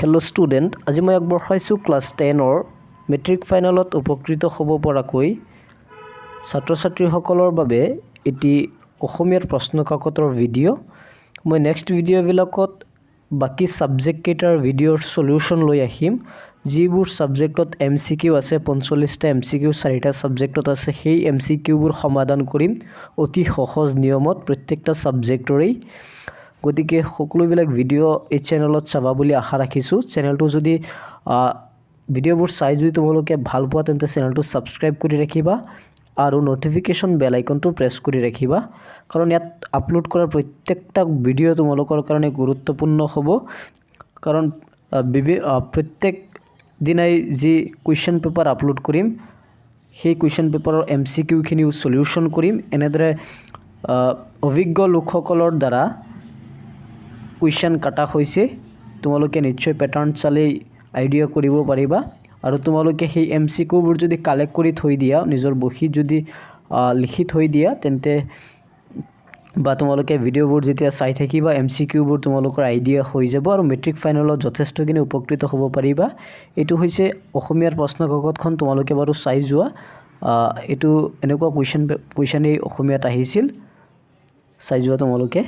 Hello' student, আজি মই আগবঢ়াইছোঁ ক্লাছ 10ৰ মেট্ৰিক ফাইনেলত উপকৃত হ'ব পৰাকৈ ছাত্ৰ ছাত্ৰীসকলৰ বাবে এটি অসমীয়াৰ প্ৰশ্ন কাকতৰ ভিডিঅ'। মই নেক্সট ভিডিঅ'বিলাকত বাকী ছাবজেক্টকেইটাৰ ভিডিঅ'ৰ সলিউশ্যন লৈ আহিম। যিবোৰ ছাবজেক্টত MCQ আছে, 45টা MCQ 4টা ছাবজেক্টত আছে, সেই MCQবোৰ সমাধান কৰিম অতি সহজ নিয়মত প্ৰত্যেকটা ছাবজেক্টৰেই। গতিকে সকলোবিলাক ভিডিঅ' এই চেনেলত চাবা বুলি আশা ৰাখিছোঁ। চেনেলটো যদি ভিডিঅ'বোৰ চাই যদি তোমালোকে ভাল পোৱা তেন্তে চেনেলটো ছাবস্ক্ৰাইব কৰি ৰাখিবা আৰু ন'টিফিকেশ্যন বেল আইকনটো প্ৰেছ কৰি ৰাখিবা, কাৰণ ইয়াত আপলোড কৰা প্ৰত্যেকটা ভিডিঅ' তোমালোকৰ কাৰণে গুৰুত্বপূৰ্ণ হ'ব। কাৰণ প্ৰত্যেক দিনাই যি কুৱেশ্যন পেপাৰ আপলোড কৰিম সেই কুৱেশ্যন পেপাৰৰ MCQখিনিও সলিউশ্যন কৰিম। এনেদৰে অভিজ্ঞ লোকসকলৰ দ্বাৰা কুৱেশ্যন কাটা হৈছে, তোমালোকে নিশ্চয় পেটাৰ্ণ চালেই আইডিয়া কৰিব পাৰিবা। আৰু তোমালোকে সেই MCQবোৰ যদি কালেক্ট কৰি থৈ দিয়া, নিজৰ বহীত যদি লিখি থৈ দিয়া, তেন্তে বা তোমালোকে ভিডিঅ'বোৰ যেতিয়া চাই থাকিবা MCQবোৰ তোমালোকৰ আইডিয়া হৈ যাব আৰু মেট্ৰিক ফাইনেলত যথেষ্টখিনি উপকৃত হ'ব পাৰিবা। এইটো হৈছে অসমীয়াৰ প্ৰশ্ন কাকতখন, তোমালোকে বাৰু চাই যোৱা। এইটো এনেকুৱা কুৱেশ্যনেই অসমীয়াত আহিছিল, চাই যোৱা তোমালোকে।